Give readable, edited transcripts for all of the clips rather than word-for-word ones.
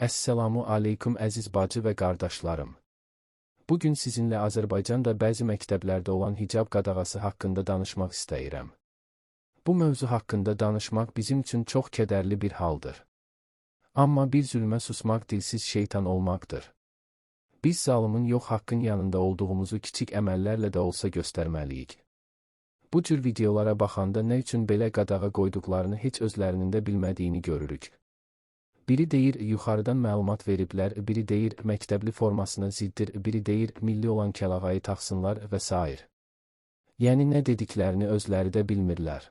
Əssalamu aleykum əziz bacı və qardaşlarım. Bugün sizinlə Azərbaycanda bəzi məktəblərdə olan hicab qadağası haqqında danışmaq istəyirəm. Bu mövzu haqqında danışmaq bizim üçün çox kədərli bir haldır. Amma bir zülmə susmaq dilsiz şeytan olmaqdır. Biz zalımın yox haqqın yanında olduğumuzu kiçik əməllərlə də olsa göstərməliyik. Bu cür videolara baxanda nə üçün belə qadağa qoyduqlarını heç özlərinin də bilmədiyini görürük. Biri deyir, yuxarıdan məlumat veriblər, biri deyir, məktəbli formasına ziddir, biri deyir, milli olan kəlağayı taxsınlar və s. Yəni nə dediklərini özləri də bilmirlər.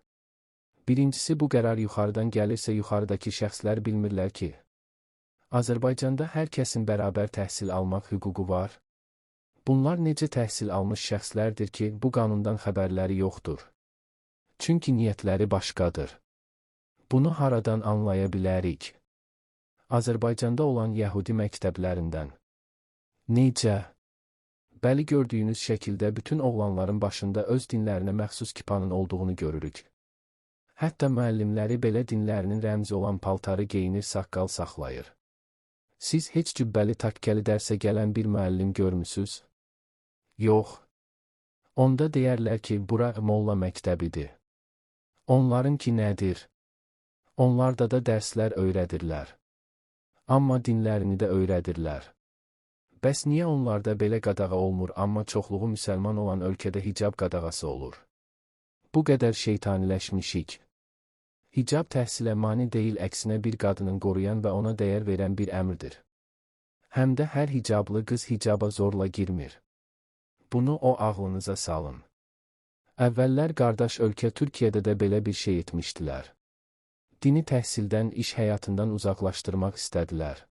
Birincisi, bu qərar yuxarıdan gəlirsə yuxarıdakı şəxslər bilmirlər ki, Azərbaycanda hər kəsin bərabər təhsil almaq hüququ var. Bunlar necə təhsil almış şəxslərdir ki, bu qanundan xəbərləri yoxdur. Çünki niyyətləri başqadır. Bunu haradan anlaya bilərik? Azərbaycanda olan yəhudi məktəblərindən. Necə? Bəli, gördüyünüz şəkildə bütün oğlanların başında öz dinlərinə məxsus kipanın olduğunu görürük. Hətta müəllimləri belə dinlərinin rəmzi olan paltarı geyinir, saqqal saxlayır. Siz heç cübbəli takkəli dərsə gələn bir müəllim görmüsünüz? Yox. Onda deyərlər ki, bura molla məktəbidir. Onlarınki nədir? Onlarda da dərslər öyrədirlər. Amma dinlərini də öyrədirlər. Bəs niyə onlarda belə qadağa olmur, amma çoxluğu müsəlman olan ölkədə hicab qadağası olur? Bu qədər şeytaniləşmişik. Hicab təhsilə mane deyil, əksinə bir qadının qoruyan və ona dəyər verən bir əmrdir. Həm də hər hicablı qız hicaba zorla girmir. Bunu o ağlınıza salın. Əvvəllər qardaş ölkə Türkiyədə də belə bir şey etmişdilər. Dini təhsildən, iş həyatından uzaqlaşdırmaq istədilər.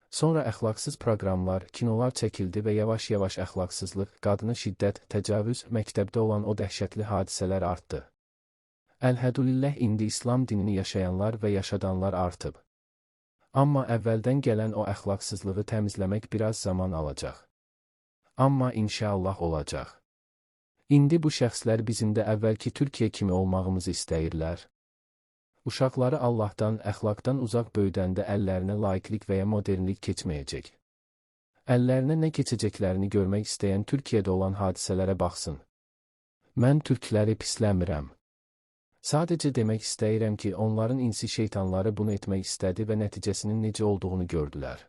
Sonra əxlaqsız proqramlar, kinolar çəkildi və yavaş-yavaş əxlaqsızlıq, qadına şiddət, təcavüz, məktəbdə olan o dəhşətli hadisələr artdı. Əlhədülillah, indi İslam dinini yaşayanlar və yaşadanlar artıb. Amma əvvəldən gələn o əxlaqsızlığı təmizləmək biraz zaman alacaq. Amma inşallah olacaq. İndi bu şəxslər bizim də əvvəlki Türkiyə kimi olmağımızı istəyirlər. Uşaqları Allahdan, əxlaqdan uzaq böyüdəndə əllərinə layiqlik və ya modernlik keçməyəcək. Əllərinə nə keçəcəklərini görmək istəyən Türkiyədə olan hadisələrə baxsın. Mən türkləri pisləmirəm. Sadəcə demək istəyirəm ki, onların insi şeytanları bunu etmək istədi və nəticəsinin necə olduğunu gördülər.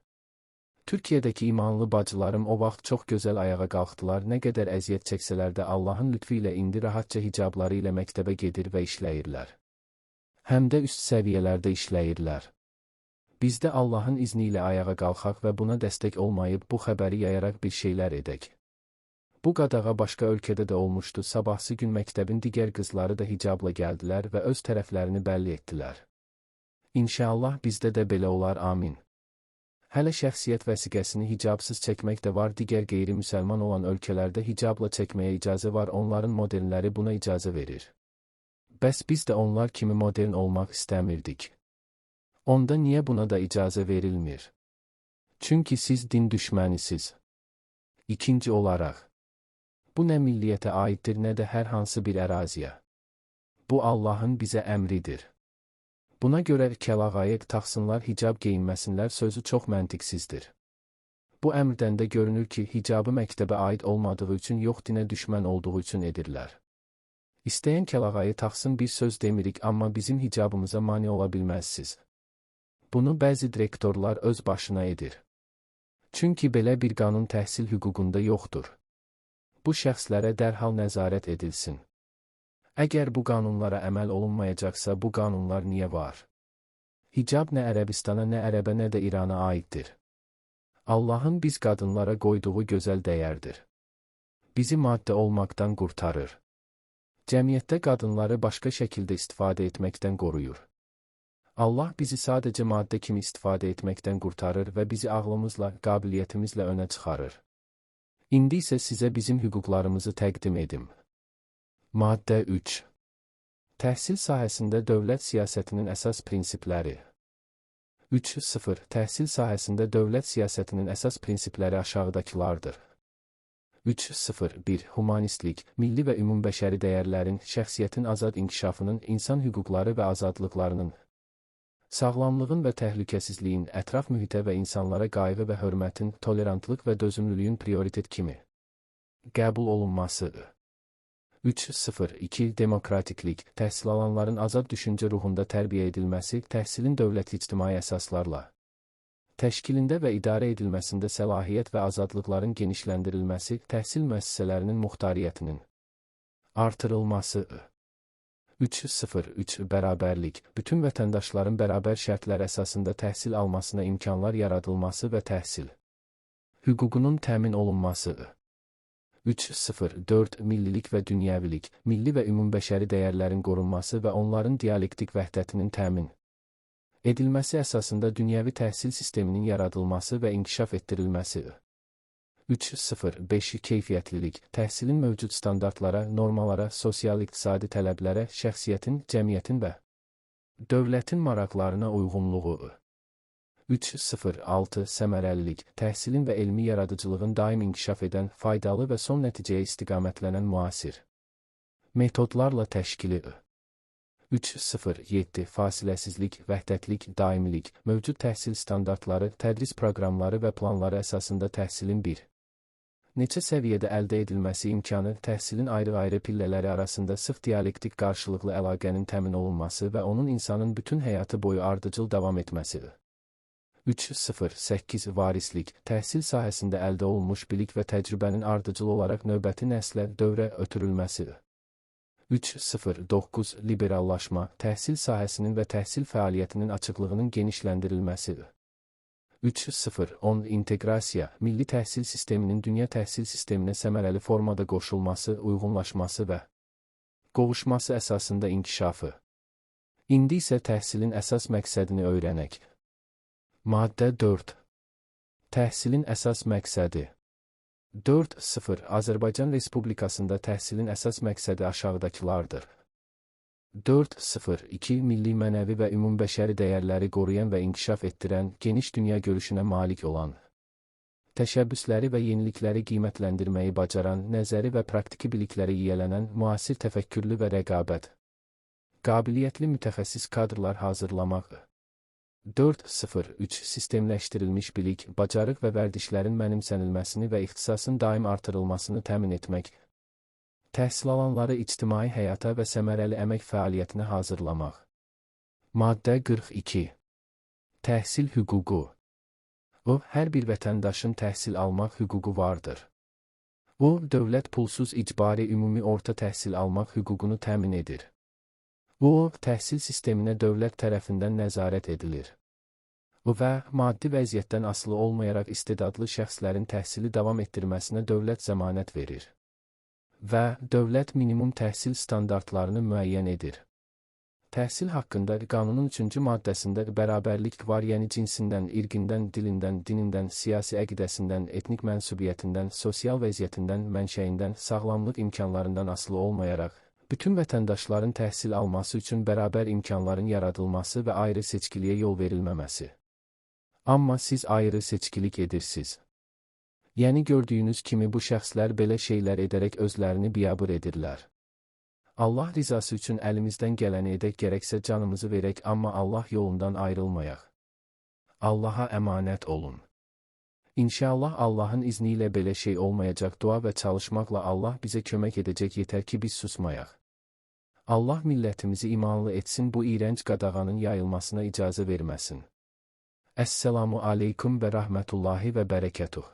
Türkiyədəki imanlı bacılarım o vaxt çox gözəl ayağa qalxdılar, nə qədər əziyyət çəksələr də Allahın lütfu ilə indi rahatca hicabları ilə məktəbə gedir və işləyirlər. Həm də üst səviyyələrdə işləyirlər. Biz də Allahın izni ilə ayağa qalxaq və buna dəstək olmayıb bu xəbəri yayaraq bir şeylər edək. Bu qadağa başqa ölkədə də olmuşdu, sabahsı gün məktəbin digər qızları da hicabla gəldilər və öz tərəflərini bəlli etdilər. İnşallah bizdə də belə olar, amin. Hələ şəxsiyyət vəsiqəsini hicabsız çəkmək də var, digər qeyri-müsəlman olan ölkələrdə hicabla çəkməyə icazə var, onların modelləri buna icazə verir. Bəs biz də onlar kimi modern olmaq istəmirdik. Onda niyə buna da icazə verilmir? Çünki siz din düşmənisiz. İkinci olaraq, bu nə milliyyətə aiddir, nə də hər hansı bir əraziyə. Bu Allahın bizə əmridir. Buna görə kəlağayı taxsınlar, hicab geyinməsinlər sözü çox məntiqsizdir. Bu əmrdən də görünür ki, hicabı məktəbə aid olmadığı üçün yox, dinə düşmən olduğu üçün edirlər. İstəyən kəlağayı taxsın, bir söz demirik, amma bizim hicabımıza mane ola bilməzsiniz. Bunu bəzi direktorlar öz başına edir. Çünki belə bir qanun təhsil hüququnda yoxdur. Bu şəxslərə dərhal nəzarət edilsin. Əgər bu qanunlara əməl olunmayacaqsa, bu qanunlar niyə var? Hicab nə Ərəbistana, nə Ərəbə, nə də İrana aiddir. Allahın biz qadınlara qoyduğu gözəl dəyərdir. Bizi maddə olmaqdan qurtarır. Cəmiyyətdə qadınları başqa şəkildə istifadə etməkdən qoruyur. Allah bizi sadəcə maddə kimi istifadə etməkdən qurtarır və bizi ağlımızla, qabiliyyətimizlə önə çıxarır. İndi isə sizə bizim hüquqlarımızı təqdim edim. Maddə 3. Təhsil sahəsində dövlət siyasətinin əsas prinsipləri. 3.0. Təhsil sahəsində dövlət siyasətinin əsas prinsipləri aşağıdakılardır. 3.0.1. Humanistlik, milli və ümumbəşəri dəyərlərin, şəxsiyyətin azad inkişafının, insan hüquqları və azadlıqlarının Sağlamlığın və təhlükəsizliyin, ətraf mühitə və insanlara qayğı və hörmətin, tolerantlıq və dözümlülüyün prioritet kimi qəbul olunması. 3.0.2 Demokratiklik, təhsil alanların azad düşüncə ruhunda tərbiyə edilməsi, təhsilin dövlət-ictimai əsaslarla təşkilində və idarə edilməsində səlahiyyət və azadlıqların genişləndirilməsi, təhsil müəssisələrinin muxtariyyətinin artırılması. 3.0.3 Bərabərlik, bütün vətəndaşların bərabər şərtlər əsasında təhsil almasına imkanlar yaradılması və təhsil hüququnun təmin olunması. 3.0.4 Millilik və dünyəvilik, milli və ümumbəşəri dəyərlərin qorunması və onların dialektik vəhdətinin təmin edilməsi əsasında dünyəvi təhsil sisteminin yaradılması və inkişaf etdirilməsi. 3.0.5 Keyfiyyətlilik, təhsilin mövcud standartlara, normalara, sosial-iqtisadi tələblərə, şəxsiyyətin, cəmiyyətin və dövlətin maraqlarına uyğunluğu. 3.0.6 Səmərəlilik, təhsilin və elmi yaradıcılığın daim inkişaf edən, faydalı və son nəticəyə istiqamətlənən müasir metodlarla təşkili. 3.0.7 Fasiləsizlik, vəhdətlik, daimilik, mövcud təhsil standartları, tədris proqramları və planları əsasında təhsilin bir neçə səviyyədə əldə edilməsi imkanı, təhsilin ayrı-ayrı pillələri arasında sıx dialektik qarşılıqlı əlaqənin təmin olunması və onun insanın bütün həyatı boyu ardıcıl davam etməsi. 3.0.8 Varislik, təhsil sahəsində əldə olunmuş bilik və təcrübənin ardıcıl olaraq növbəti nəslə, dövrə ötürülməsi. 3.0.9 Liberallaşma, təhsil sahəsinin və təhsil fəaliyyətinin açıqlığının genişləndirilməsi. 3.0.10 İnteqrasiya, milli təhsil sisteminin dünya təhsil sisteminə səmərəli formada qoşulması, uyğunlaşması və qovuşması əsasında inkişafı. İndi isə təhsilin əsas məqsədini öyrənək. Maddə 4. Təhsilin əsas məqsədi. 4.0 Azərbaycan Respublikasında təhsilin əsas məqsədi aşağıdakılardır. 4.0.2 Milli mənəvi və ümumbəşəri dəyərləri qoruyan və inkişaf etdirən, geniş dünya görüşünə malik olan, təşəbbüsləri və yenilikləri qiymətləndirməyi bacaran, nəzəri və praktiki bilikləri yiyələnən, müasir təfəkkürlü və rəqabət qabiliyyətli mütəxəssis kadrlar hazırlamaq. 4.0.3 Sistemləşdirilmiş bilik, bacarıq və vərdişlərin mənimsənilməsini və ixtisasın daim artırılmasını təmin etmək. Təhsil alanları ictimai həyata və səmərəli əmək fəaliyyətinə hazırlamaq. Maddə 42. Təhsil hüququ. Hər bir vətəndaşın təhsil almaq hüququ vardır. Dövlət pulsuz icbari ümumi orta təhsil almaq hüququnu təmin edir. Təhsil sisteminə dövlət tərəfindən nəzarət edilir. Və maddi vəziyyətdən asılı olmayaraq istedadlı şəxslərin təhsili davam etdirməsinə dövlət zəmanət verir. Və dövlət minimum təhsil standartlarını müəyyən edir. Təhsil haqqında qanunun 3-cü maddəsində bərabərlik var, yəni cinsindən, irqindən, dilindən, dinindən, siyasi əqidəsindən, etnik mənsubiyyətindən, sosial vəziyyətindən, mənşəyindən, sağlamlıq imkanlarından asılı olmayaraq, bütün vətəndaşların təhsil alması üçün bərabər imkanların yaradılması və ayrı seçkiliyə yol verilməməsi. Amma siz ayrı seçkilik edirsiniz. Yəni gördüyünüz kimi bu şəxslər belə şeylər edərək özlərini biabır edirlər. Allah rizası üçün əlimizdən gələni edək, gərəksə canımızı verək, amma Allah yolundan ayrılmayaq. Allaha əmanət olun. İnşallah Allahın izni ilə belə şey olmayacaq, dua və çalışmaqla Allah bizə kömək edəcək, yetər ki biz susmayaq. Allah millətimizi imanlı etsin, bu iyrənc qadağanın yayılmasına icazə verməsin. Əssəlamu aleykum və rəhmətullahi və bərəkətuh.